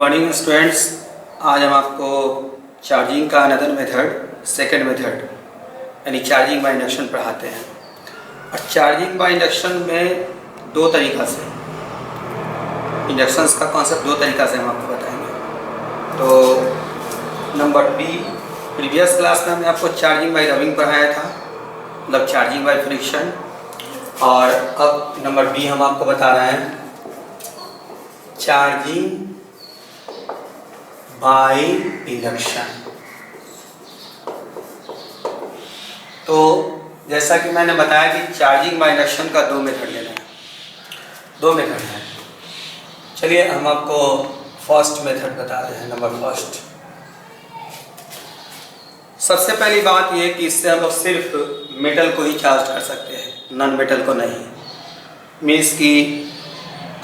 Morning students, आज हम आपको चार्जिंग का अनदर मेथड, सेकंड मेथड यानी चार्जिंग बाय इंडक्शन पढ़ाते हैं। और चार्जिंग बाय इंडक्शन में दो तरीक़ा से इंडक्शंस का कॉन्सेप्ट दो तरीक़ा से हम आपको बताएंगे। तो नंबर बी, प्रीवियस क्लास में हमने आपको चार्जिंग बाय रबिंग पढ़ाया था, मतलब चार्जिंग बाय फ्रिक्शन। और अब नंबर बी हम आपको बता रहे हैं चार्जिंग बाय इंडक्शन। तो जैसा कि मैंने बताया कि चार्जिंग बाय इंडक्शन का दो मेथड लेना है, दो मेथड है। चलिए हम आपको फर्स्ट मेथड बताते हैं। नंबर फर्स्ट, सबसे पहली बात यह कि इससे हम लोग सिर्फ मेटल को ही चार्ज कर सकते हैं, नॉन मेटल को नहीं। मीन्स कि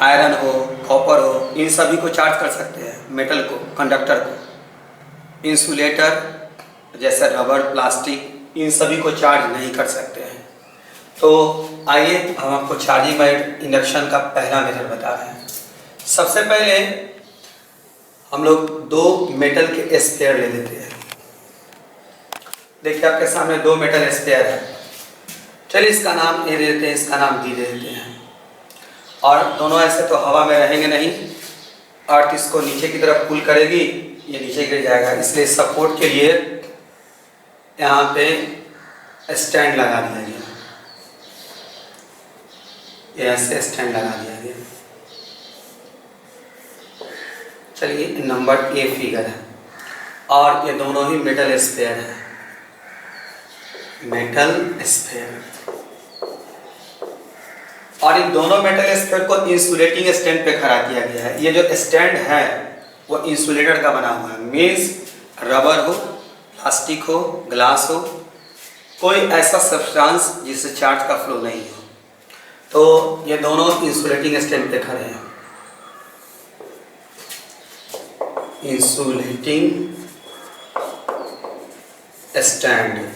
आयरन हो, कॉपर हो, इन सभी को चार्ज कर सकते हैं। मेटल को, कंडक्टर को, इंसुलेटर जैसे रबर, प्लास्टिक, इन सभी को चार्ज नहीं कर सकते हैं। तो आइए हम आपको चार्जिंग बाय इंडक्शन का पहला मेथड बता रहे हैं। सबसे पहले हम लोग दो मेटल के स्पेयर ले लेते हैं। देखिए आपके सामने दो मेटल स्पेयर है। चलिए इसका नाम ए दे देते हैं, इसका नाम बी दे देते हैं। और दोनों ऐसे तो हवा में रहेंगे नहीं, अर्थ इसको नीचे की तरफ पुल करेगी, ये नीचे गिर जाएगा। इसलिए सपोर्ट के लिए यहाँ पे स्टैंड लगा दिया गया, ये ऐसे स्टैंड लगा दिया गया। चलिए नंबर ए फिगर है और ये दोनों ही मेटल स्पेयर है, मेटल स्पेयर। और इन दोनों मेटल स्पेयर को इंसुलेटिंग स्टैंड पे खड़ा किया गया है। ये जो स्टैंड है वो इंसुलेटर का बना हुआ है। मीन्स रबर हो, प्लास्टिक हो, ग्लास हो, कोई ऐसा सब्सटेंस जिससे चार्ज का फ्लो नहीं हो। तो ये दोनों इंसुलेटिंग स्टैंड पे खड़े हैं, इंसुलेटिंग स्टैंड।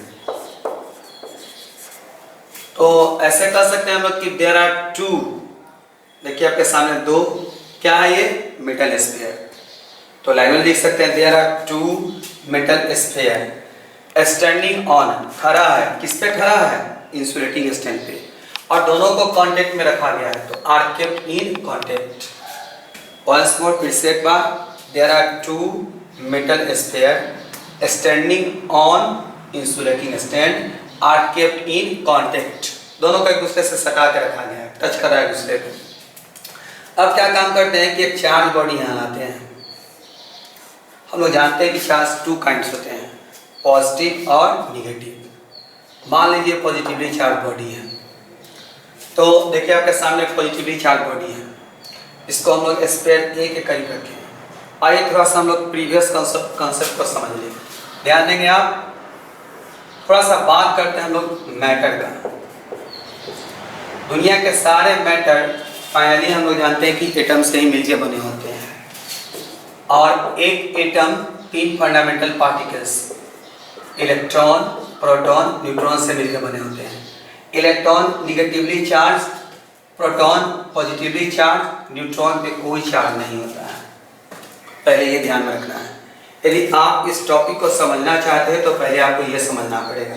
तो ऐसे कर सकते हैं हम लोग कि देयर आर टू, देखिए आपके सामने दो, क्या है ये, मेटल स्फीयर। तो लाइन में लिख सकते हैं there are two metal sphere standing on, खड़ा है, किस पे खड़ा है, इंसुलेटिंग स्टैंड पे। और दोनों को कांटेक्ट में रखा गया है, तो are kept in contact. Once more, फिर से एक बार, there are two metal sphere standing on insulating stand are kept in contact. दोनों को एक दूसरे से सटा के रखा गया है, टच कर रहा है एक दूसरे को। अब क्या काम करते हैं कि एक चार्ज बॉडी यहाँ लाते हैं। हम लोग जानते हैं कि चार्ज टू काइंड्स होते हैं, पॉजिटिव और निगेटिव। मान लीजिए पॉजिटिवली चार्ज बॉडी है, तो देखिए आपके सामने पॉजिटिवली चार्ज बॉडी है, इसको हम लोग स्पेयर ए के करीब रखें। आइए थोड़ा सा हम लोग प्रीवियस कॉन्सेप्ट को समझ लें। ध्यान देंगे आप, थोड़ा सा बात करते हैं हम लोग मैटर का। दुनिया के सारे मैटर फाइनली हम लोग जानते हैं कि एटम से ही मिलकर बने होते हैं। और एक एटम तीन fundamental particles, electron, proton, neutron से मिलकर बने होते हैं। Electron negatively charge, proton positively charge, neutron पे कोई चार्ज नहीं होता है। पहले ये ध्यान में रखना है। यदि आप इस टॉपिक को समझना चाहते हैं तो पहले आपको यह समझना पड़ेगा,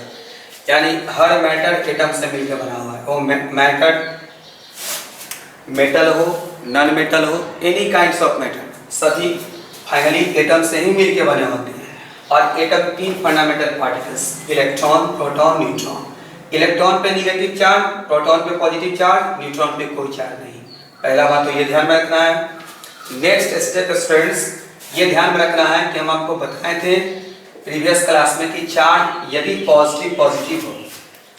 यानी हर मैटर एटम से मिलकर बना हुआ है। वो मैटर मेटल हो, नॉन मेटल हो, एनी काइंड्स ऑफ मैटर, सभी फाइनली एटम से ही मिलकर बने होते हैं। और एटम तीन fundamental particles, electron, proton, neutron. Electron पे निगेटिव चार्ज, प्रोटॉन पे पॉजिटिव चार्ज, न्यूट्रॉन पे कोई चार्ज नहीं। पहला बात तो ये ध्यान में रखना है। नेक्स्ट स्टेप स्टूडेंट्स, ये ध्यान में रखना है कि हम आपको बताए थे प्रीवियस क्लास में कि चार्ज यदि पॉजिटिव हो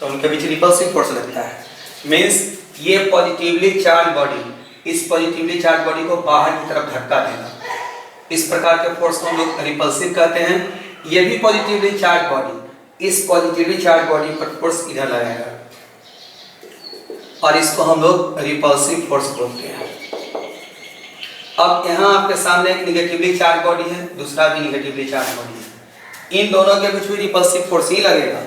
तो उनके बीच रिपल्सिव फोर्स लगता है। मीन्स ये पॉजिटिवली चार्ज बॉडी इस पॉजिटिवली चार्ज बॉडी को बाहर की तरफ धक्का देगा। इस प्रकार के फोर्स को हम लोग रिपल्सिव कहते हैं। ये भी पॉजिटिवली चार्ज बॉडी इस पॉजिटिवली चार्ज बॉडी पर फोर्स इधर लगाएगा और इसको हम लोग रिपल्सिव फोर्स बोलते हैं। अब यहाँ आपके सामने एक निगेटिवली चार्ज बॉडी है, दूसरा भी निगेटिवली चार्ज बॉडी है। इन दोनों के बीच में रिपल्सिव फोर्स ही लगेगा।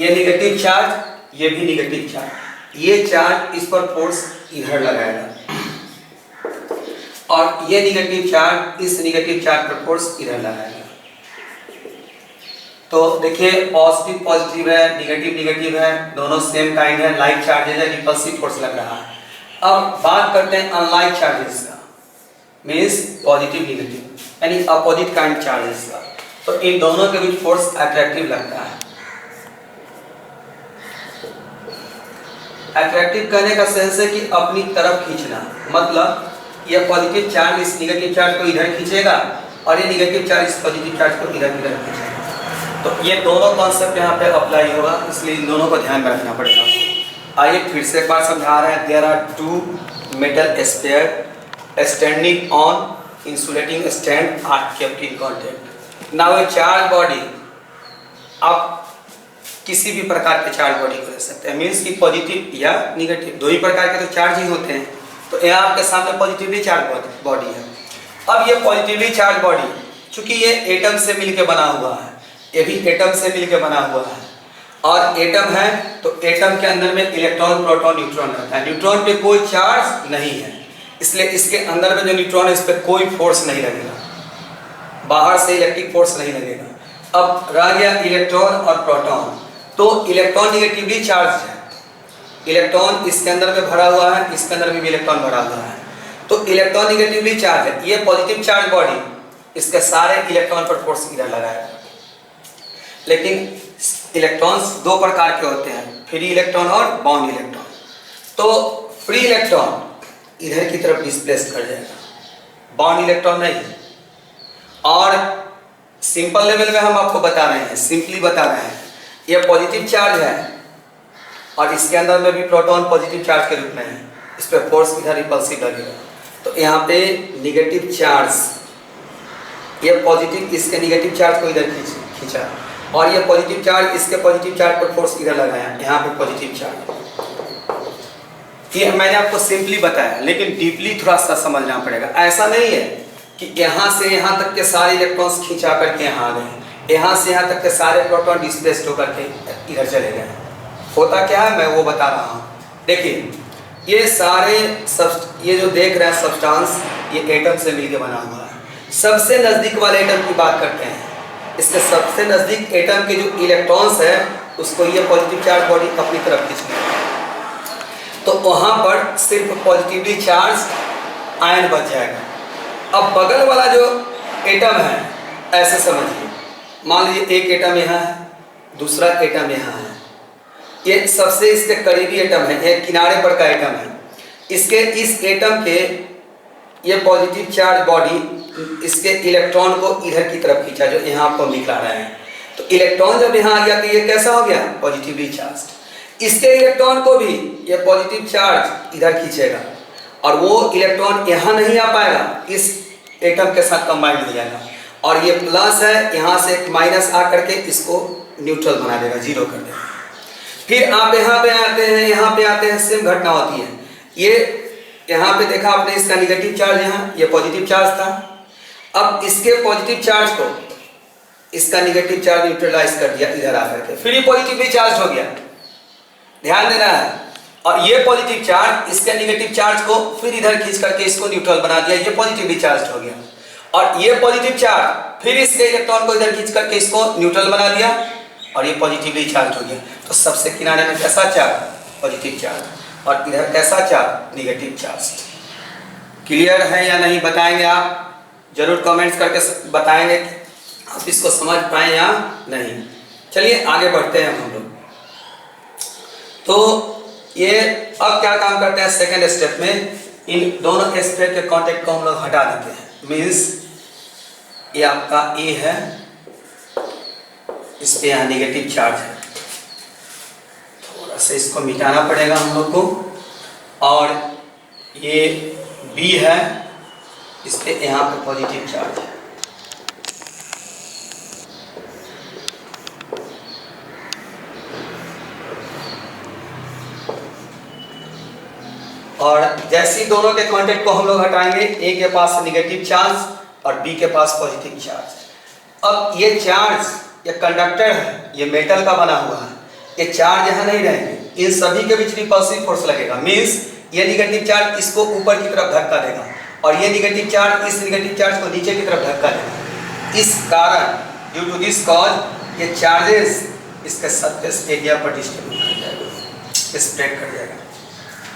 ये निगेटिव चार्ज, ये भी निगेटिव चार्ज, ये चार्ज इस पर फोर्स इधर लगाएगा और ये निगेटिव चार्ज इस निगेटिव चार्ज पर फोर्स इधर लगाएगा। तो देखिए पॉजिटिव पॉजिटिव है, निगेटिव निगेटिव है, दोनों सेम काइंड है, लाइक चार्जेज है, रिपल्सिव फोर्स लग रहा है। अब बात करते हैं अनलाइक चार्जेस का, मींस पॉजिटिव निगेटिव यानी अपोजिट काइंड चार्जेस का। तो इन दोनों के बीच फोर्स अट्रैक्टिव लगता है। अट्रैक्टिव कहने का सेंस है कि अपनी तरफ खींचना, मतलब ये पॉजिटिव चार्ज इस निगेटिव चार्ज को इधर खींचेगा और ये निगेटिव चार्ज इस पॉजिटिव चार्ज को इधर खींचेगा। तो ये दोनों कॉन्सेप्ट यहाँ पे अप्लाई होगा, इसलिए इन दोनों को ध्यान में रखना पड़ेगा। आइए फिर से एक बार समझा रहे हैं। There are two metal sphere standing on insulating stand are kept in contact. Now a charge body, आप किसी भी प्रकार के चार्ज बॉडी को ले सकते हैं, मीन्स कि पॉजिटिव या निगेटिव, दो ही प्रकार के तो चार्ज ही होते हैं। तो यहाँ आपके सामने पॉजिटिवली चार्ज बॉडी है। अब ये पॉजिटिवली चार्ज बॉडी चूंकि ये एटम से मिलकर बना हुआ है, ये भी एटम से मिलकर बना हुआ है, और एटम है तो एटम के अंदर में इलेक्ट्रॉन प्रोटॉन न्यूट्रॉन रहता है। न्यूट्रॉन पे कोई चार्ज नहीं है, इसलिए इसके अंदर में जो न्यूट्रॉन है इस पर कोई फोर्स नहीं लगेगा, बाहर से इलेक्ट्रिक फोर्स नहीं लगेगा। अब रह गया इलेक्ट्रॉन और प्रोटॉन। तो इलेक्ट्रॉन निगेटिवली चार्ज है, इलेक्ट्रॉन इसके अंदर में भरा हुआ है, इसके अंदर में भी इलेक्ट्रॉन भरा हुआ है, तो इलेक्ट्रॉन निगेटिवली चार्ज है। ये पॉजिटिव चार्ज बॉडी इसके सारे इलेक्ट्रॉन पर फोर्स इधर लगाएगा। लेकिन इलेक्ट्रॉन्स दो प्रकार के होते हैं, फ्री इलेक्ट्रॉन और बाउंड इलेक्ट्रॉन। तो फ्री इलेक्ट्रॉन इधर की तरफ डिस्प्लेस कर जाएगा, बाउंड इलेक्ट्रॉन नहीं। और सिंपल लेवल में हम आपको बता रहे हैं, सिंपली बता रहे हैं, ये पॉजिटिव चार्ज है और इसके अंदर में भी प्रोटॉन पॉजिटिव चार्ज के रूप में है, इस पर फोर्स इधर रिपल्सिव लगेगा। तो यहाँ पे निगेटिव चार्ज, ये पॉजिटिव इसके निगेटिव चार्ज को इधर खींचा और ये पॉजिटिव चार्ज इसके पॉजिटिव चार्ज पर फोर्स इधर लगाया, यहाँ पे पॉजिटिव चार्ज। ये मैंने आपको सिंपली बताया, लेकिन डीपली थोड़ा सा समझना पड़ेगा। ऐसा नहीं है कि यहाँ से यहाँ तक के सारे इलेक्ट्रॉन्स खींचा करके यहाँ आ गए, यहाँ से यहाँ तक के सारे प्रोटॉन डिस्प्लेस्ड होकर के इधर चले गए। होता क्या है मैं वो बता रहा हूँ। देखिए ये सारे ये जो देख रहे हैं सब्सटेंस, ये एटम से मिलकर बना हुआ है। सबसे नज़दीक वाले एटम की बात करते हैं, इसके सबसे नज़दीक एटम के जो इलेक्ट्रॉन्स है उसको ये पॉजिटिव चार्ज बॉडी अपनी तरफ खींचेगी, तो वहाँ पर सिर्फ पॉजिटिवली चार्ज आयन बच जाएगा। अब बगल वाला जो एटम है, ऐसे समझिए, मान लीजिए एक एटम यहाँ है, दूसरा एटम यहाँ है, ये सबसे इसके करीबी एटम है, एक किनारे पर का एटम है। इसके इस एटम के ये पॉजिटिव चार्ज बॉडी इसके इलेक्ट्रॉन को इधर की तरफ खींचा, जो यहाँ आपको दिखा रहे हैं। तो इलेक्ट्रॉन जब यहाँ आ गया तो ये कैसा हो गया, पॉजिटिवली चार्ज। इसके इलेक्ट्रॉन को भी ये पॉजिटिव चार्ज इधर खींचेगा और वो इलेक्ट्रॉन यहाँ नहीं आ पाएगा, इस एटम के साथ कंबाइंड हो जाएगा, और ये प्लस है, यहाँ से एक माइनस आ करके इसको न्यूट्रल बना देगा, जीरो कर देगा। फिर आप यहाँ पे आते हैं, यहाँ पे आते हैं, सेम घटना होती है। ये यहाँ पे देखा आपने, इसका निगेटिव चार्ज यहाँ, ये पॉजिटिव चार्ज था। अब इसके पॉजिटिव चार्ज को इसका निगेटिव चार्ज न्यूट्रलाइज कर दिया इधर आकर के, फिर ये पॉजिटिवली चार्ज हो गया, ध्यान देना है। और ये पॉजिटिव चार्ज इसके निगेटिव चार्ज को फिर इधर खींच करके इसको न्यूट्रल बना दिया, ये पॉजिटिवली चार्ज हो गया। और ये पॉजिटिव चार्ज फिर इसके इलेक्ट्रॉन को इधर खींच करके इसको न्यूट्रल बना दिया और ये पॉजिटिवली चार्ज हो गया। तो सबसे किनारे में कैसा चार्ज, पॉजिटिव चार्ज, और इधर कैसा चार्ज, निगेटिव चार्ज। क्लियर है या नहीं बताएंगे आप, जरूर कमेंट्स करके बताएंगे कि आप इसको समझ पाए या नहीं। चलिए आगे बढ़ते हैं हम लोग। तो ये अब क्या काम करते हैं, सेकेंड स्टेप में इन दोनों स्फीयर के कांटेक्ट को हम लोग हटा देते हैं। मीन्स ये आपका ए है, इस पे यहाँ निगेटिव चार्ज है, थोड़ा सा इसको मिटाना पड़ेगा हम लोग को। और ये बी है, इस पे यहाँ पे पॉजिटिव चार्ज है। और जैसे दोनों के कांटेक्ट को हम लोग हटाएंगे, ए के पास निगेटिव चार्ज और बी के पास पॉजिटिव चार्ज। अब ये चार्ज, ये कंडक्टर है, ये मेटल का बना हुआ है, ये चार्ज यहाँ नहीं रहेंगे, इन सभी के बीच रिपल्सिव फोर्स लगेगा। मीन्स ये निगेटिव चार्ज इसको ऊपर की तरफ धक्का देगा और ये निगेटिव चार्ज इस निगेटिव चार्ज को नीचे की तरफ धक्का देगा। इस कारण ड्यू टू दिस कॉज ये चार्जेस इसके सरफेस एरिया पर डिस्ट्रीब्यूट कर जाएगा, स्प्रेड कर जाएगा।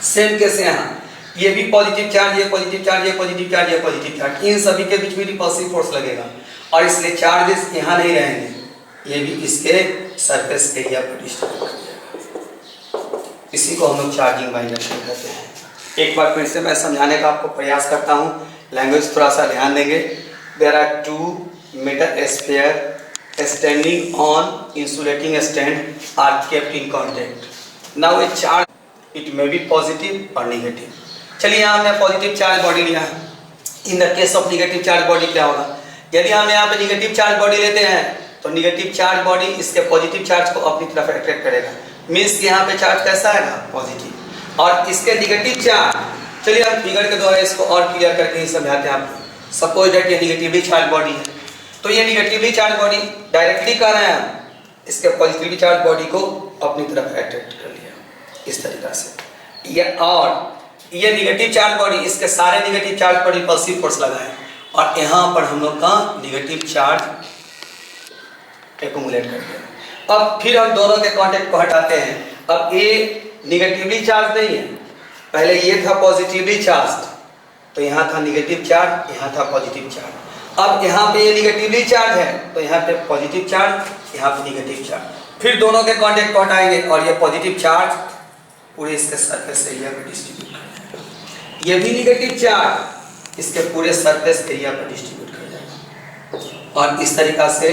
सेम कैसे यहाँ ये भी पॉजिटिव चार्ज, ये पॉजिटिव चार्ज, ये पॉजिटिव चार्ज, ये पॉजिटिव चार्ज, इन सभी के बीच में रिपल्सिव फोर्स लगेगा और इसलिए चार्जेस यहाँ नहीं रहेंगे, ये भी इसके सरफेस एरिया पर डिस्ट्रीब्यूट कर जाएगा। इसी को हम लोग चार्जिंग बाय इंडक्शन कहते हैं। एक बार फिर से मैं समझाने का आपको प्रयास करता हूँ, लैंग्वेज थोड़ा सा ध्यान देंगे। There are two metal sphere standing on insulating stand are kept in contact. Now a charge, it may be positive or negative. चलिए यहाँ हमने पॉजिटिव चार्ज बॉडी लिया है। In the case of negative charge body क्या होगा? यदि हम यहाँ पे निगेटिव चार्ज बॉडी लेते हैं तो निगेटिव चार्ज बॉडी इसके पॉजिटिव चार्ज को अपनी तरफ अट्रैक्ट करेगा, मीन्स यहाँ पे चार्ज कैसा आएगा? पॉजिटिव। और इसके निगेटिव चार्ज, चलिए हम फिगर के द्वारा इसको और क्लियर करके ही समझाते हैं आपको। सपोज दैट ये निगेटिवली चार्ज बॉडी है, तो ये निगेटिवली चार्ज बॉडी डायरेक्टली कर रहे हैं इसके पॉजिटिवली चार्ज बॉडी को अपनी तरफ अट्रैक्ट कर लिया इस तरीका से। ये और ये निगेटिव चार्ज बॉडी इसके सारे निगेटिव चार्ज पर रिपल्सिव फोर्स लगाए और यहाँ पर हम लोग का निगेटिव चार्ज एक्यूमुलेट कर दिया। अब फिर हम दोनों के कांटेक्ट को हटाते हैं। अब ये निगेटिवली चार्ज नहीं है, पहले ये था पॉजिटिवली चार्ज, तो यहाँ था निगेटिव चार्ज, यहाँ था पॉजिटिव चार्ज। अब यहाँ पे ये निगेटिवली चार्ज है तो यहाँ पे पॉजिटिव चार्ज, यहाँ पे निगेटिव चार्ज। फिर दोनों के कांटेक्ट को हटाएंगे और ये पॉजिटिव चार्ज पूरे इसके सरफेस एरिया पे डिस्ट्रीब्यूट कर जाएगा। ये भी निगेटिव चार्ज इसके पूरे सरफेस एरिया पे डिस्ट्रीब्यूट कर जाएगा और इस तरीका से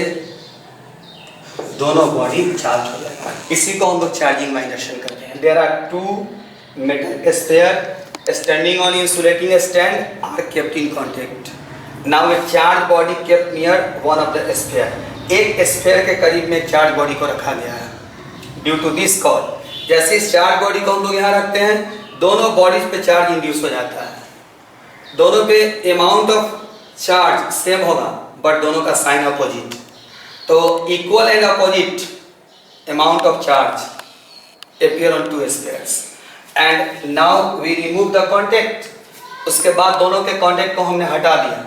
दोनों बॉडी चार्ज हो जाएगा। इसी को हम लोग चार्जिंग बाय इंडक्शन करते हैं। There are two metal sphere standing on insulating stand are kept in contact. Now a charge body kept near one of the sphere. एक स्फीयर के करीब में चार्ज बॉडी को रखा गया है। ड्यू टू दिस कॉल, जैसे इस चार्ज बॉडी को हम लोग यहाँ रखते हैं, दोनों बॉडीज पे चार्ज इंड्यूस हो जाता है। दोनों पे अमाउंट ऑफ चार्ज सेम होगा बट दोनों का साइन अपोजिट, तो equal and opposite amount of charge appear on two spheres and now we remove the contact। उसके बाद दोनों के कांटेक्ट को हमने हटा दिया,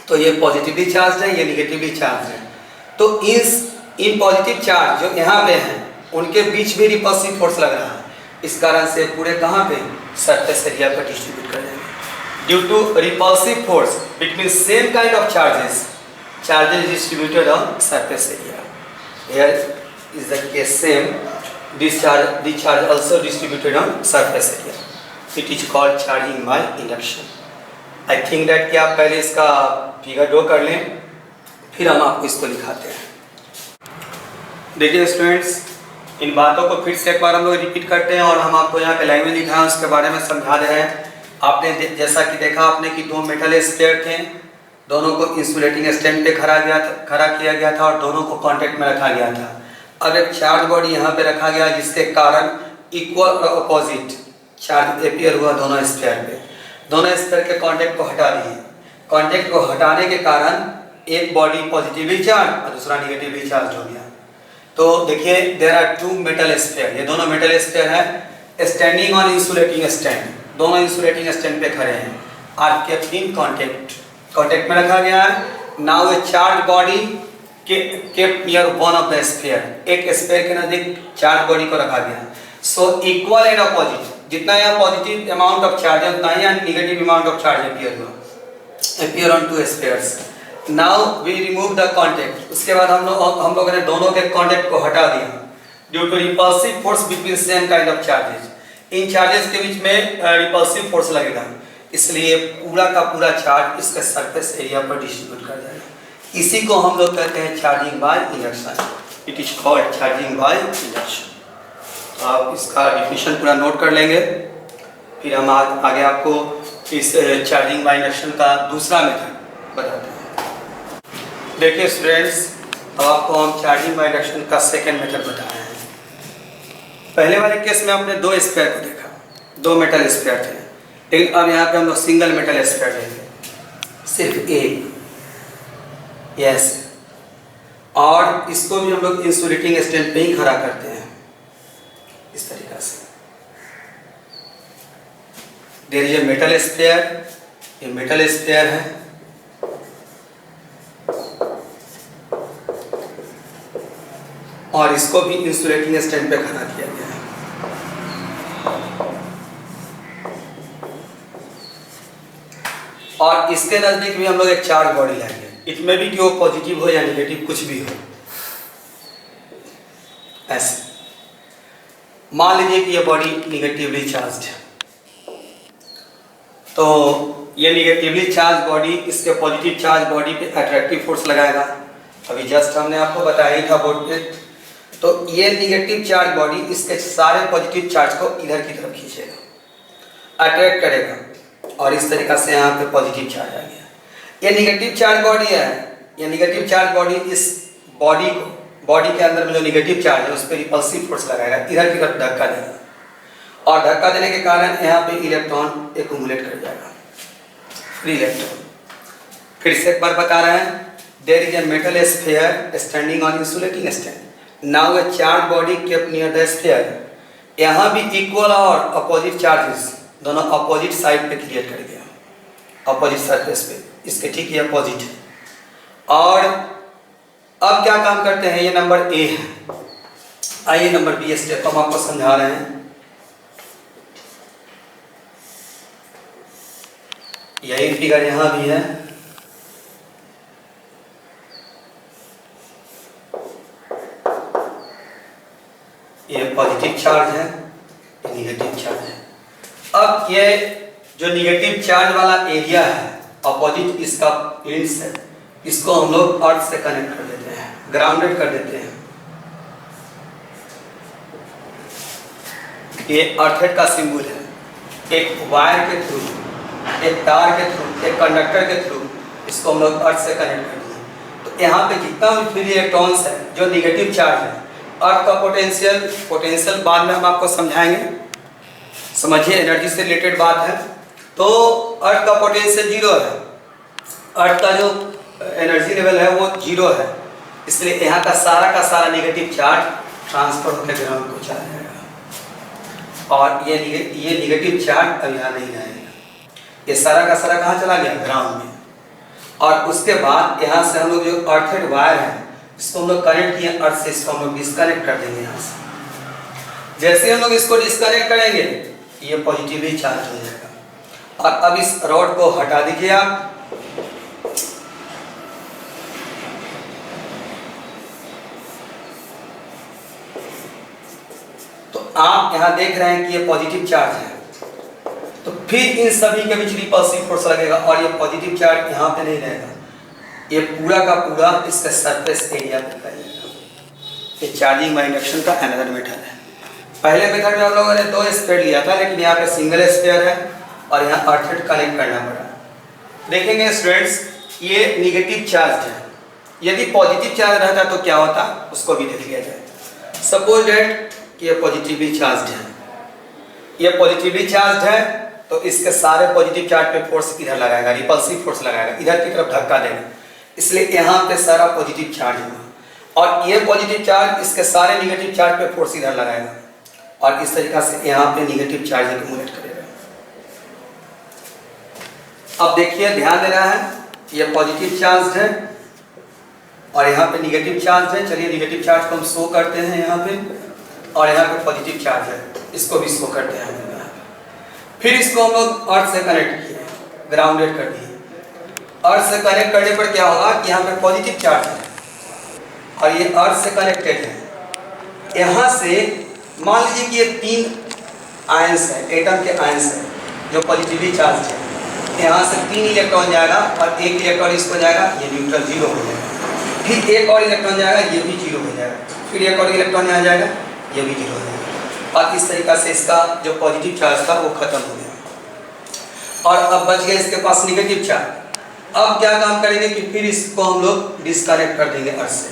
तो ये पॉजिटिवली चार्ज है, ये निगेटिवली चार्ज है। तो इन पॉजिटिव चार्ज जो यहाँ पे हैं उनके बीच भी रिपल्सिव फोर्स लग रहा है, इस कारण से पूरे कहाँ पे सरफेस एरिया पर डिस्ट्रीब्यूट कर देंगे। Due to repulsive force between same kind of charges distributed on surface area. Here is the case same, this charge also distributed on surface area. It is called charging by induction. I think that कि आप पहले इसका figure draw कर लें, फिर हम आपको इसको दिखाते हैं। देखिए स्टूडेंट्स, इन बातों को फिर से एक बार हम लोग रिपीट करते हैं और हम आपको यहाँ पे लैंग्वेज लिखा है उसके बारे में समझा दे रहे हैं। आपने जैसा कि देखा आपने कि दो मेटल स्फीयर थे, दोनों को इंसुलेटिंग स्टैंड पे खड़ा किया गया था और दोनों को कॉन्टेक्ट में रखा गया था। अब एक चार्ज बॉडी यहाँ पे रखा गया जिसके कारण इक्वल और अपोजिट चार्ज एपियर हुआ दोनों स्फीयर पे। दोनों स्फीयर के कांटेक्ट को हटा दिए। कांटेक्ट को हटाने के कारण एक बॉडी पॉजिटिवली चार्ज और दूसरा निगेटिवली चार्ज हो गया। तो देखिए there are two metal sphere, ये दोनों मेटल स्फीयर है स्टैंडिंग ऑन इंसुलेटिंग स्टैंड, दोनों इंसुलेटिंग स्टैंड पे खड़े हैं, आर केप्ट इन कांटेक्ट में रखा गया है। Now a charge body kept near one of the sphere, एक स्फीयर के नजदीक चार्ज बॉडी को रखा गया। सो इक्वल एंड अपोजिट, जितना यहाँ पॉजिटिव अमाउंट ऑफ चार्ज है उतना ही यहाँ negative amount of charge appear on two spheres। Now we remove the contact. उसके बाद हम लोगों ने दोनों के कॉन्टेक्ट को हटा दिया due to repulsive force between same kind of charges. इन चार्जेस के बीच में रिपल्सिव फोर्स लगेगा, इसलिए पूरा का पूरा चार्ज इसके सरफेस एरिया पर डिस्ट्रीब्यूट कर जाएगा। इसी को हम लोग कहते हैं charging by induction. It is called charging by induction. आप इसका डिफिनेशन पूरा नोट कर लेंगे, फिर हम आगे आपको इस चार्जिंग बाय इंडक्शन का दूसरा मेथड बताते हैं। देखिए स्टूडेंट्स, अब आपको हम चार्जिंग बाय इंडक्शन का सेकेंड मेथड बताए हैं। पहले वाले केस में आपने दो स्फीयर को देखा, दो मेटल स्फीयर थे, लेकिन अब यहाँ पे हम लोग सिंगल मेटल स्फीयर लेंगे, सिर्फ एक। यस, और इसको भी हम लोग इंसुलेटिंग स्टैंड पे ही खड़ा करते हैं इस तरीका से। There is a metal sphere ये मेटल स्फीयर है, और इसको भी इंसुलेटिंग स्टैंड पे खड़ा किया गया है। और इसके नजदीक भी हम लोग एक चार्ज बॉडी लेंगे, इसमें भी कि वो पॉजिटिव हो या नेगेटिव कुछ भी हो। ऐसे मान लीजिए कि ये बॉडी निगेटिवली चार्ज्ड है, तो ये निगेटिवली चार्ज बॉडी इसके पॉजिटिव चार्ज बॉडी पे अट्रैक्टिव फोर्स लगाएगा। अभी जस्ट हमने आपको बताया ही था बोर्ड पे। तो ये निगेटिव चार्ज बॉडी इसके सारे पॉजिटिव चार्ज को इधर की तरफ खींचेगा, अट्रैक्ट करेगा, और इस तरीका से यहाँ पे पॉजिटिव चार्ज आ गया। ये निगेटिव चार्ज बॉडी है, ये निगेटिव चार्ज बॉडी इस बॉडी को, बॉडी के अंदर में जो निगेटिव चार्ज है उस पर रिपल्सिव फोर्स लगाएगा, इधर की तरफ धक्का देगा, और धक्का देने के कारण यहाँ पे इलेक्ट्रॉन एक्युमुलेट कर जाएगा, फ्री इलेक्ट्रॉन। फिर से एक बार बता रहे हैं, there is a metal sphere standing on insulating stand, now a charge body kept near the sphere. यहाँ भी इक्वल और अपोजिट चार्जेस दोनों अपोजिट साइड पे क्रिएट कर गया, अपोजिट सरफेस पे, इसके ठीक ये अपोजिट है। और अब क्या काम करते हैं, ये नंबर ए है। आइए नंबर बी स्टेप हम आपको समझा रहे हैं। यही फिगर यहां भी है, ये पॉजिटिव चार्ज है, ये निगेटिव चार्ज है। अब ये जो निगेटिव चार्ज वाला एरिया है, अपोजिट इसका प्लेन्स है, इसको हम लोग अर्थ से कनेक्ट कर देते हैं, ग्राउंडेड कर देते हैं। ये अर्थहेड का सिंबल है, एक वायर के थ्रू, एक तार के थ्रू, एक कंडक्टर के थ्रू इसको हम लोग अर्थ से कनेक्ट कर दिए। तो यहाँ पे जितना भी फ्री इलेक्ट्रॉन्स है जो निगेटिव चार्ज है, अर्थ का पोटेंशियल बाद में हम आपको समझाएंगे, समझिए एनर्जी से रिलेटेड बात है। तो अर्थ का पोटेंशियल 0 है, अर्थ का जो एनर्जी लेवल है वो 0 है, इसलिए यहाँ का सारा निगेटिव चार्ज ट्रांसफर होकर ग्राउंड को चला जाएगा, और ये निगेटिव चार्ज अब यहाँ नहीं रहेगा, ये सारा का सारा कहाँ चला गया, ग्राउंड में। और उसके बाद यहाँ से हम लोग जो अर्थहेड वायर है इसको हम लोग कनेक्ट किए अर्थ से, इसको हम लोग डिस्कनेक्ट कर देंगे यहाँ से। जैसे हम लोग इसको डिस्कनेक्ट करेंगे ये पॉजिटिवली चार्ज हो जाएगा। और अब इस रॉड को हटा दीजिए आप, तो आप यहाँ देख रहे हैं कि ये पॉजिटिव चार्ज है, तो फिर इन सभी के बीच रिपल्सिव फोर्स लगेगा, और ये पॉजिटिव चार्ज यहाँ पे नहीं रहेगा, ये पूरा का पूरा इसका सरफेस एरिया पे फैलेगा। ये चार्जिंग बाय इंडक्शन का अनदर मेथड है। पहले मेथड में हम लोगों ने 2 स्फीयर लिया था, लेकिन यहाँ पे सिंगल स्फीयर है और यहाँ अर्थहेड कनेक्ट करना पड़ा। देखेंगे स्टूडेंट्स, ये निगेटिव चार्ज है, यदि पॉजिटिव चार्ज रहता तो क्या होता उसको भी देख लिया जाए। सपोज डेट कि ये पॉजिटिवली चार्ज है, ये पॉजिटिवली चार्ज है, तो इसके सारे पॉजिटिव चार्ज पे फोर्स इधर लगाएगा, रिपल्सिव फोर्स लगाएगा, इधर की तरफ धक्का देगा, इसलिए यहाँ पे सारा पॉजिटिव चार्ज होगा, और ये पॉजिटिव चार्ज इसके सारे निगेटिव चार्ज पे फोर्स इधर लगाएगा, और इस तरीका से यहाँ पे निगेटिव चार्ज एक्युमुलेट करेगा। अब देखिए, ध्यान देना है, ये पॉजिटिव चार्ज है और यहाँ पे निगेटिव चार्ज है। चलिए निगेटिव चार्ज को हम शो करते हैं यहाँ पे, और यहाँ पे पॉजिटिव चार्ज है, इसको भी शो करते हैं। फिर इसको हम लोग अर्थ से कनेक्ट किए, ग्राउंडेड कर दिए। अर्थ से कनेक्ट करने पर क्या होगा कि यहाँ पे पॉजिटिव चार्ज है और ये अर्थ से कनेक्टेड है। यहाँ से मान लीजिए कि ये 3 आयंस है, एटम के आयंस है जो पॉजिटिवली चार्ज है। यहाँ से 3 इलेक्ट्रॉन जाएगा और 1 इलेक्ट्रॉन इसको जाएगा, ये न्यूट्रल 0 हो जाएगा। फिर एक और इलेक्ट्रॉन जाएगा, ये भी 0 हो जाएगा। फिर एक और इलेक्ट्रॉन यहाँ जाएगा, ये भी 0 हो जाएगा, और इस तरीका से इसका जो पॉजिटिव चार्ज था वो खत्म हो गया, और अब बच गया इसके पास निगेटिव चार्ज। अब क्या काम करेंगे कि फिर इसको हम लोग डिस्कनेक्ट कर देंगे अर्थ से,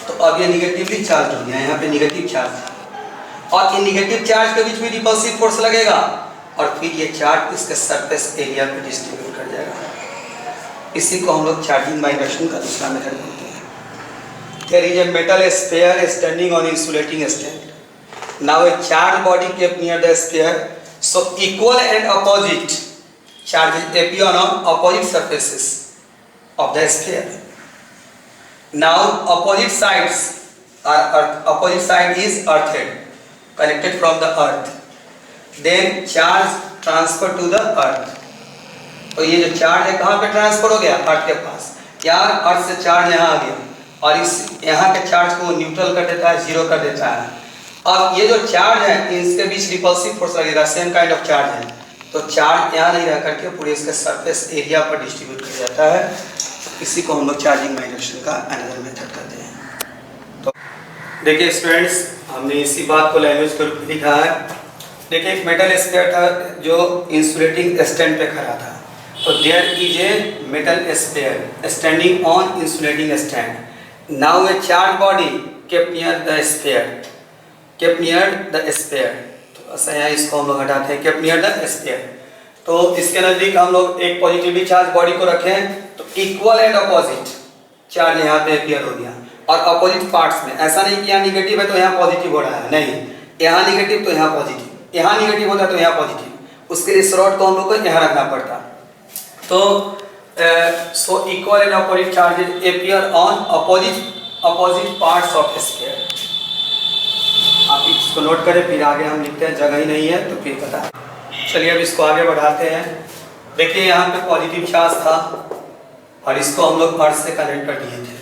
तो अब ये निगेटिवली चार्ज हो गया, यहाँ पे निगेटिव चार्ज है, और इन निगेटिव चार्ज के बीच में रिपल्सिव फोर्स लगेगा, और फिर ये चार्ज इसके सरफेस एरिया पे डिस्ट्रीब्यूट कर जाएगा। इसी को हम लोग चार्जिंग बाय इंडक्शन का दूसरा मेथड बोलते हैं। There is a metal sphere standing on insulating stand. Now a charged body kept near the sphere, so equal and opposite charges appear on opposite surfaces of the sphere. Now opposite sides are opposite side is earthed, connected from the earth. Then charge transfer to the earth. तो ये जो charge है कहाँ पे transfer हो गया? अर्थ के पास। यार अर्थ से चार्ज यहाँ आ गया और इस यहाँ के चार्ज को न्यूट्रल कर देता है, जीरो कर देता है। अब ये जो चार्ज है इसके बीच रिपल्सिव फोर्स लगेगा, सेम काइंड ऑफ चार्ज है, तो चार्ज यहाँ नहीं रह करके पूरे इसके सरफेस एरिया पर डिस्ट्रीब्यूट किया जाता है। इसी को हम लोग चार्जिंग बाय इंडक्शन का अनदर मेथड कहते हैं। तो देखिए स्टूडेंट्स, हमने इसी बात को लैंग्वेज के रूप में लिखा है। देखिए एक मेटल स्फीयर था जो इंसुलेटिंग स्टैंड पे खड़ा था, तो there is a metal sphere standing on insulating stand. Now a charge body kept near the sphere, kept near the sphere. तो ऐसा यहाँ इसको हम लोग हटाते हैं, केप्ट नियर द स्फीयर। तो इसके नज़दीक हम लोग एक पॉजिटिवली चार्ज बॉडी को रखें तो इक्वल एंड अपोजिट चार्ज यहाँ पे अपीयर हो गया। और अपोजिट पार्ट्स में ऐसा नहीं कि यहाँ निगेटिव है तो यहाँ पॉजिटिव हो रहा है, नहीं, यहाँ निगेटिव तो यहाँ पॉजिटिव, यहाँ निगेटिव होता है तो यहाँ पॉजिटिव। उसके लिए इस रॉड को हम लोग को यहाँ रखना पड़ता। तो so equal and opposite charges appear on opposite parts of sphere. आप इसको नोट करें, फिर आगे हम लिखते हैं, जगह ही नहीं है तो फिर बताएं। चलिए अब इसको आगे बढ़ाते हैं। देखिए यहाँ पे पॉजिटिव चार्ज था और इसको हम लोग अर्थ से कनेक्ट कर दिए थे।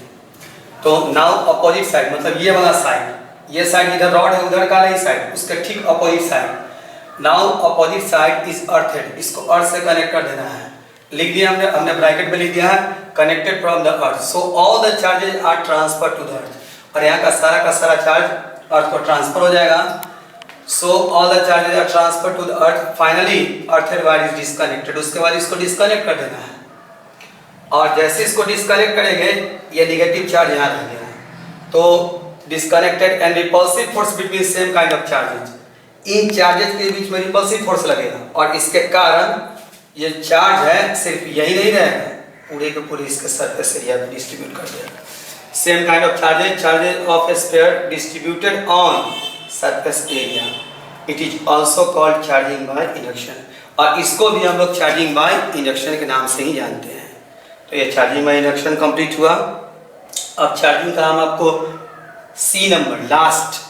तो नाउ अपोजिट साइड, मतलब ये वाला साइड, ये साइड इधर रॉड है, उधर का नहीं साइड, उसके ठीक opposite side. Now opposite side is earthed, इसको अर्थ से कनेक्ट कर देना है। लिख दिया हमने ब्रैकेट में लिख दिया है connected from the earth. So all the charges are transfer to the earth. और यहाँ का सारा चार्ज अर्थ को ट्रांसफर हो जाएगा। So all the charges are transfer to the earth. Finally earthed wire is disconnected. उसके बाद इसको डिस्कनेक्ट कर देना है और जैसे इसको डिस्कनेक्ट करेंगे ये निगेटिव चार्ज यहाँ रह गया है। तो disconnected and repulsive force between same kind of charges, इन चार्जेस के बीच में रिपल्सिव फोर्स लगेगा और इसके कारण ये चार्ज है सिर्फ यही नहीं रहेगा, पूरे के पूरे इसके सरफेस एरिया में डिस्ट्रीब्यूट कर देगा। Same kind of charges of A sphere distributed on surface area, it is also called charging by induction. और इसको भी हम लोग चार्जिंग बाय इंडक्शन के नाम से ही जानते हैं। तो ये चार्जिंग बाय इंडक्शन कंप्लीट हुआ। अब चार्जिंग का हम आपको C number last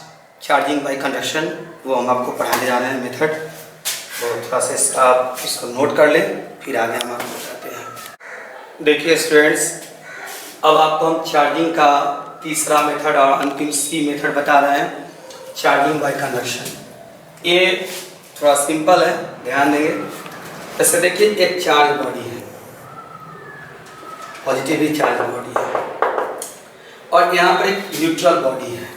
charging by conduction वो हम आपको पढ़ाने जा रहे हैं मेथड। तो थोड़ा सा आप इसको नोट कर लें, फिर आगे हम आपको बताते हैं। देखिए स्टूडेंट्स, अब आपको हम चार्जिंग का तीसरा मेथड और अंतिम सी मेथड बता रहे हैं, चार्जिंग बाय कंडक्शन। ये थोड़ा सिंपल है, ध्यान देंगे। जैसे देखिए एक चार्ज बॉडी है, पॉजिटिवली चार्ज बॉडी है और यहाँ पर एक न्यूट्रल बॉडी है,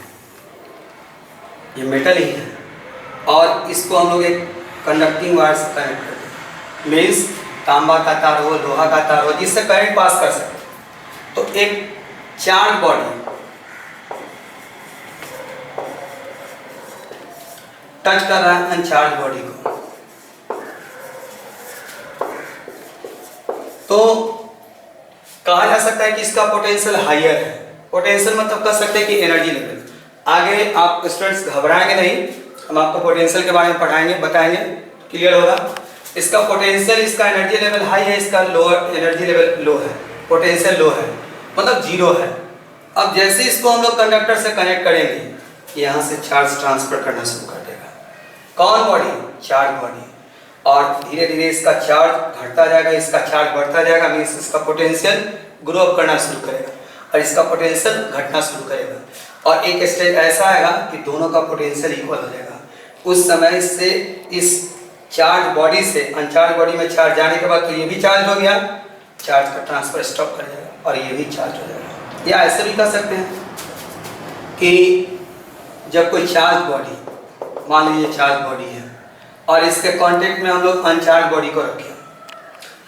ये मेटल ही है और इसको हम लोग एक कंडक्टिंग वायर से कनेक्ट करते हैं। मीन्स तांबा का तार हो, लोहा का तार हो, जिससे करंट पास कर सके। तो एक चार्ज बॉडी टच कर रहा है अनचार्ज बॉडी को, तो कहा जा सकता है कि इसका पोटेंशियल हायर है। पोटेंशियल मतलब कह सकते हैं कि एनर्जी लेवल। आगे आप स्टूडेंट्स घबराएंगे नहीं, हम आपको पोटेंशियल के बारे में पढ़ाएंगे, बताएंगे, क्लियर होगा। इसका पोटेंशियल, इसका एनर्जी लेवल हाई है, इसका लोअर एनर्जी लेवल लो है, पोटेंशियल लो है, मतलब जीरो है। अब जैसे इसको हम लोग कंडक्टर से कनेक्ट करेंगे, यहाँ से चार्ज ट्रांसफर करना शुरू कर देगा। कौन बॉडी? Charge body. और धीरे धीरे इसका चार्ज घटता जाएगा, इसका चार्ज बढ़ता जाएगा, मीन्स इसका पोटेंशियल ग्रो अप करना शुरू करेगा और इसका पोटेंशियल घटना शुरू करेगा। और एक स्टेज ऐसा आएगा कि दोनों का पोटेंशियल इक्वल हो जाएगा। उस समय से इस चार्ज बॉडी से अनचार्ज बॉडी में चार्ज जाने के बाद तो ये भी चार्ज हो गया, चार्ज का ट्रांसफर स्टॉप कर जाएगा और ये भी चार्ज हो जाएगा। या ऐसे भी कर सकते हैं कि जब कोई चार्ज बॉडी, मान लीजिए चार्ज बॉडी है और इसके कांटेक्ट में हम लोग अनचार्ज बॉडी को रखें,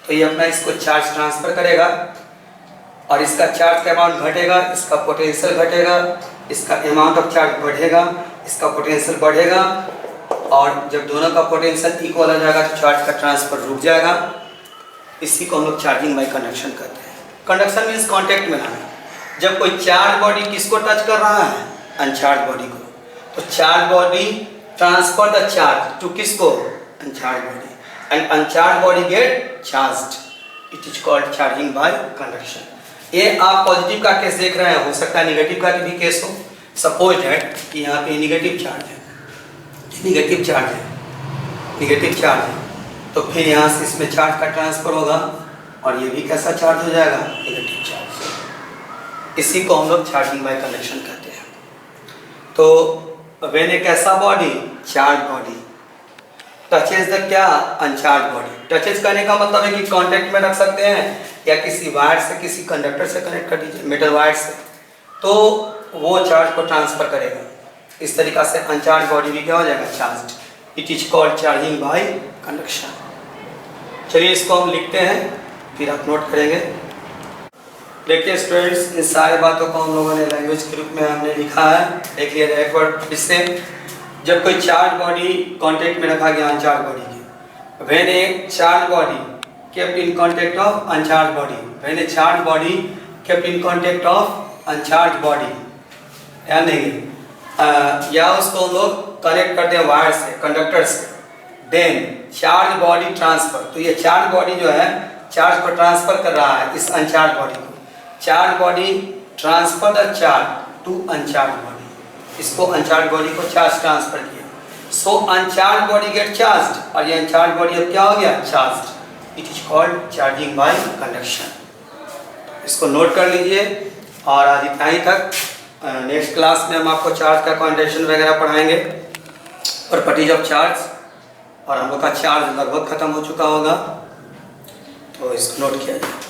तो ये अपना इसको चार्ज ट्रांसफर करेगा और इसका चार्ज का अमाउंट घटेगा, इसका पोटेंशियल घटेगा, इसका अमाउंट ऑफ चार्ज बढ़ेगा, इसका पोटेंशियल बढ़ेगा और जब दोनों का पोटेंशियल इक्वल हो जाएगा तो चार्ज का ट्रांसफर रुक जाएगा। इसी को हम लोग चार्जिंग बाय कंडक्शन कहते हैं। कंडक्शन मीन्स कांटेक्ट में लाना। जब कोई चार्ज बॉडी किसको टच कर रहा है? अनचार्ज बॉडी को, तो charge body transfer the charge to किसको? Uncharge body. and uncharged body get charged. It is called charging by conduction. ये आप पॉजिटिव का केस देख रहे हैं, हो सकता है निगेटिव का भी केस हो. सपोज दैट कि यहाँ पे निगेटिव चार्ज है, निगेटिव चार्ज है, निगेटिव चार्ज है, तो फिर यहाँ से इसमें चार्ज का ट्रांसफर होगा और ये भी कैसा चार्ज हो जाएगा, निगेटिव चार्ज. इसी को हम लोग चार्जिंग बाय कंडक्शन कहते हैं. तो व्हेन एक ऐसा body, charge body touches the क्या, अनचार्ज बॉडी. टचेज करने का मतलब है कि कांटेक्ट में रख सकते हैं या किसी वायर से, किसी कंडक्टर से कनेक्ट कर दीजिए, मेटल वायर से, तो वो चार्ज को ट्रांसफर करेगा. इस तरीका से अनचार्ज बॉडी भी क्या हो जाएगा, charge. It is called charging by conduction. चलिए इसको हम लिखते हैं, फिर आप नोट करेंगे. देखिए स्टूडेंट्स, इन सारी बातों को हम लोगों ने लैंग्वेज के रूप में हमने लिखा है. देख लिया एक बार इससे. जब कोई चार्ज बॉडी कांटेक्ट में रखा गया अनचार्ज बॉडी के, when A charge body kept in contact of uncharged body, when A charge body kept in contact of uncharged body, ध्यान देंगे, या उसको हम लोग कनेक्ट कर दें वायर से, कंडक्टर से, देन चार्ज बॉडी ट्रांसफर. तो ये चार्ज बॉडी जो है चार्ज को ट्रांसफर कर रहा है इस अनचार्ज बॉडी को. Charge body transfer the charge to uncharge body. इसको अनचार्ज बॉडी को चार्ज ट्रांसफर किया. So uncharge body get charged और ये अनचार्ज बॉडी अब क्या हो गया, charged. It is called charging by conduction. इसको नोट कर लीजिए. और आज इतना ही तक. नेक्स्ट क्लास में हम आपको चार्ज का क्वांटिटेशन वगैरह पढ़ाएंगे, प्रॉपर्टीज ऑफ चार्ज, और हम लोग का चार्ज लगभग खत्म हो चुका होगा, तो इसको नोट किया जाए.